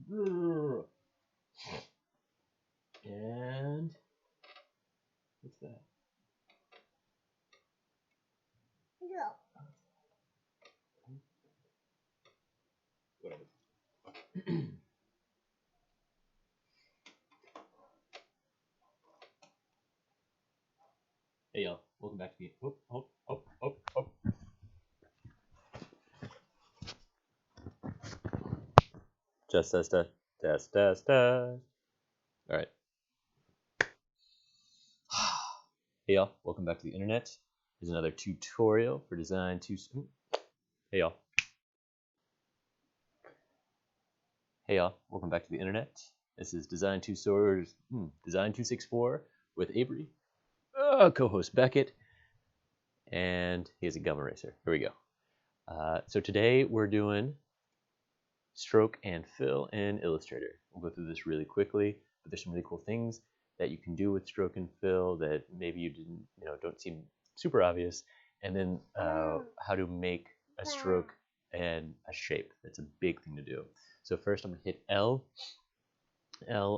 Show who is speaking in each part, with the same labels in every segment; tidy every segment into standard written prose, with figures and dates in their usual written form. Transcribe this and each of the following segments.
Speaker 1: And what's that? Whatever. Hey y'all, welcome back to the test. All right. Hey y'all, welcome back to the internet. Here's another tutorial for Design 2. Hey y'all. Hey y'all, welcome back to the internet. This is Design 264 with Avery, co-host Beckett, and he has a gum eraser. Here we go. So today we're doing stroke and fill in Illustrator. We'll go through this really quickly, but there's some really cool things that you can do with stroke and fill that maybe you didn't, don't seem super obvious, and then how to make a stroke and a shape. That's a big thing to do. So first I'm gonna hit L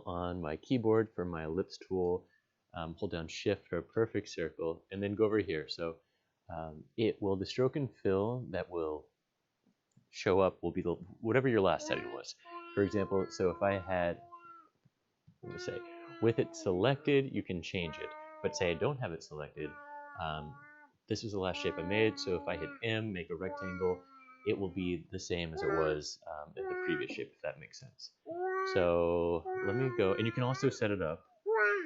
Speaker 1: on my keyboard for my ellipse tool, hold down shift for a perfect circle, and then go over here. So the stroke and fill that will show up will be whatever your last setting was. For example, so if I had, let me say, with it selected, you can change it. But say I don't have it selected, this was the last shape I made, so if I hit M, make a rectangle, it will be the same as it was in the previous shape, if that makes sense. So let me go, and you can also set it up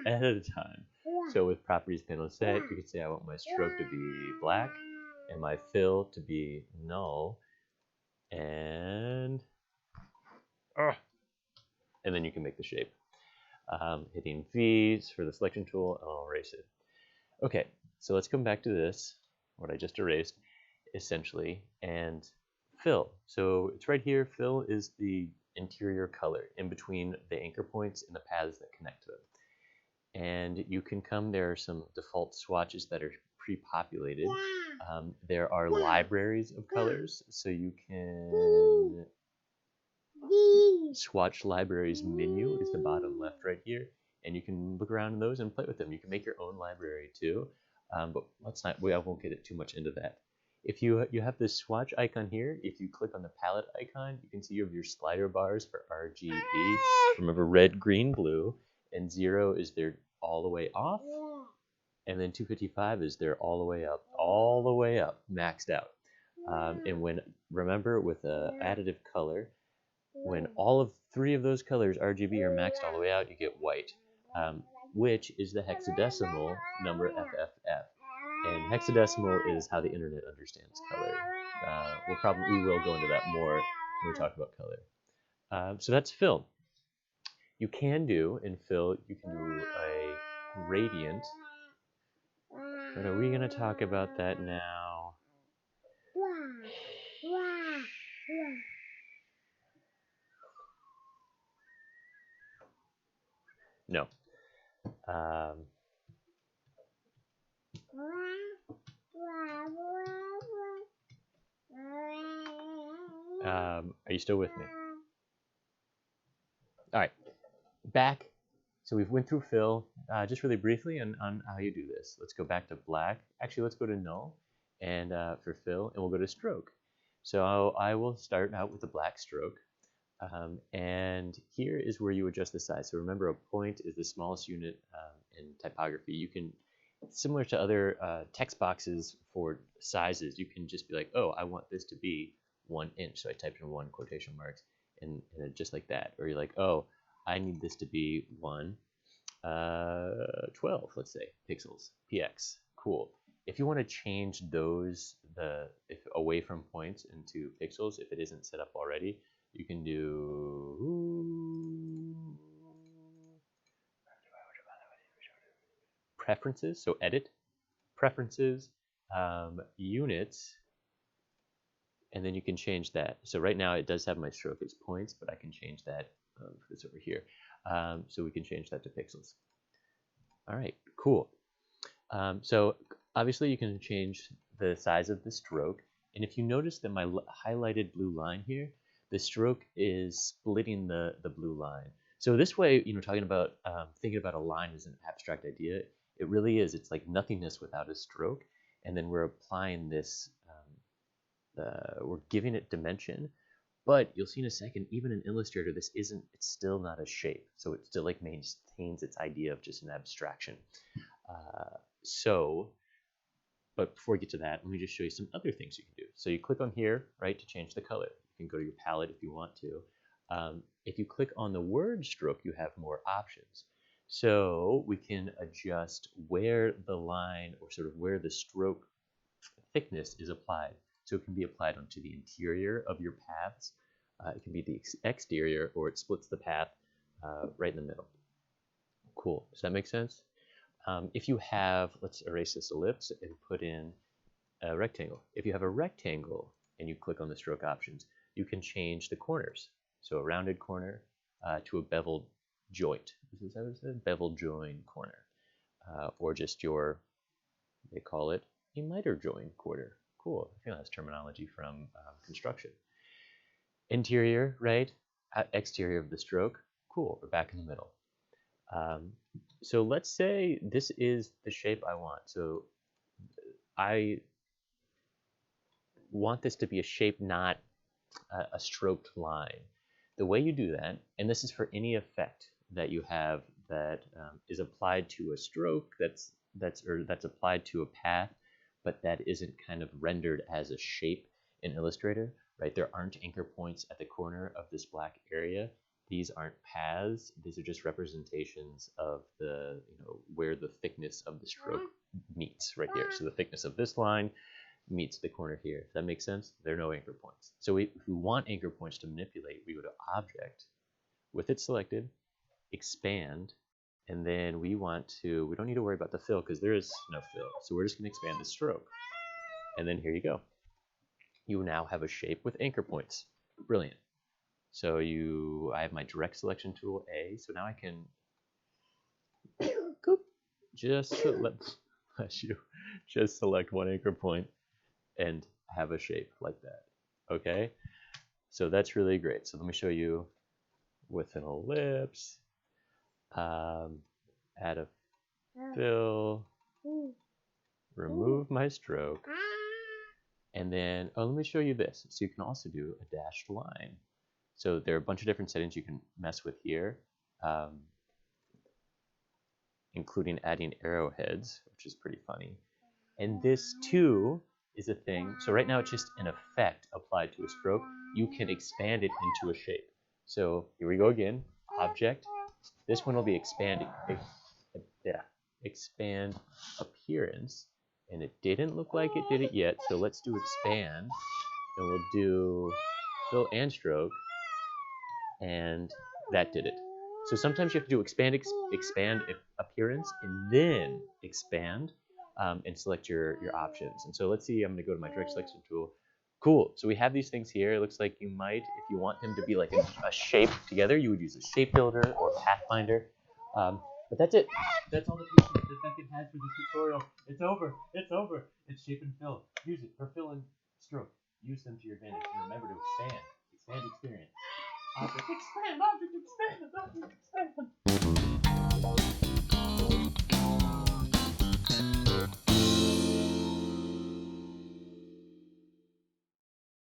Speaker 1: ahead of time. So with properties panel set, you can say I want my stroke to be black and my fill to be null, and then you can make the shape. Hitting V's for the selection tool, and I'll erase it. Okay, so let's come back to this, what I just erased, essentially, and fill. So it's right here. Fill is the interior color in between the anchor points and the paths that connect to them. And you can come, there are some default swatches that are pre-populated. There are libraries of colors, so you can swatch libraries menu is the bottom left right here, and you can look around in those and play with them. You can make your own library too, but I won't get it too much into that. If you have this swatch icon here, if you click on the palette icon, you can see you have your slider bars for RGB. Remember, red, green, blue, and 0 is they're all the way off, and then 255 is they're all the way up, maxed out. And remember, with additive color, when all of 3 of those colors RGB are maxed all the way out, you get white, which is the hexadecimal number FFF. And hexadecimal is how the internet understands color. We will go into that more when we talk about color. So that's fill. You can do in fill, you can do a gradient. But are we going to talk about that now? No. Are you still with me? All right, back. So we've went through fill just really briefly on how you do this. Let's go back to black. Actually, let's go to null and for fill, and we'll go to stroke. So I will start out with the black stroke. And here is where you adjust the size. So remember, a point is the smallest unit in typography. You can, similar to other text boxes for sizes, you can just be like, oh, I want this to be 1 inch. So I typed in 1 quotation marks and just like that. Or you're like, oh, I need this to be 12, let's say, pixels, px. Cool. If you want to change those away from points into pixels, if it isn't set up already, you can do preferences. So edit, preferences, units, and then you can change that. So right now it does have my stroke as points, but I can change that for this over here. So we can change that to pixels. All right, cool. So obviously you can change the size of the stroke. And if you notice that my highlighted blue line here, the stroke is splitting the blue line. So this way, talking about thinking about a line as an abstract idea, it really is. It's like nothingness without a stroke, and then we're applying this. We're giving it dimension, but you'll see in a second, even in Illustrator, it's still not a shape. So it still like maintains its idea of just an abstraction. But before we get to that, let me just show you some other things you can do. So you click on here, right, to change the color. You can go to your palette if you want to. If you click on the word stroke, you have more options. So we can adjust where the line or sort of where the stroke thickness is applied. So it can be applied onto the interior of your paths. It can be the exterior, or it splits the path right in the middle. Cool. Does that make sense? If you have, let's erase this ellipse and put in a rectangle. If you have a rectangle and you click on the stroke options, you can change the corners. So a rounded corner to a beveled joint. Is that what it said? Beveled join corner. Or just they call it a miter join corner. Cool. I feel that's terminology from construction. Interior, right? Exterior of the stroke. Cool. We're back in the middle. So let's say this is the shape I want. So I want this to be a shape, not a stroked line. The way you do that, and this is for any effect that you have that is applied to a stroke that's applied to a path, but that isn't kind of rendered as a shape in Illustrator, right? There aren't anchor points at the corner of this black area. These aren't paths. These are just representations of the, where the thickness of the stroke meets right here. So the thickness of this line meets the corner here. Does that make sense? There are no anchor points. So if we want anchor points to manipulate, we go to Object, with it selected, Expand, and then we don't need to worry about the fill because there is no fill. So we're just going to expand the stroke. And then here you go. You now have a shape with anchor points. Brilliant. So I have my direct selection tool A. So now I can just select one anchor point and have a shape like that. Okay. So that's really great. So let me show you with an ellipse. Add a fill, remove my stroke, and then, let me show you this. So you can also do a dashed line. So there are a bunch of different settings you can mess with here, including adding arrowheads, which is pretty funny. And this too is a thing. So right now it's just an effect applied to a stroke. You can expand it into a shape. So here we go again, Object. This one will be expand appearance, and it didn't look like it did it yet, so let's do expand, and we'll do fill and stroke, and that did it. So sometimes you have to do expand appearance, and then expand, and select your options. And so let's see, I'm going to go to my direct selection tool. Cool. So we have these things here. It looks like you might, if you want them to be like a shape together, you would use a shape builder or pathfinder. But that's it. That's all the pieces that Beckett has for this tutorial. It's over. It's over. It's shape and fill. Use it for fill and stroke. Use them to your advantage. And remember to expand. Expand experience. Object expand. Object expand. Object expand.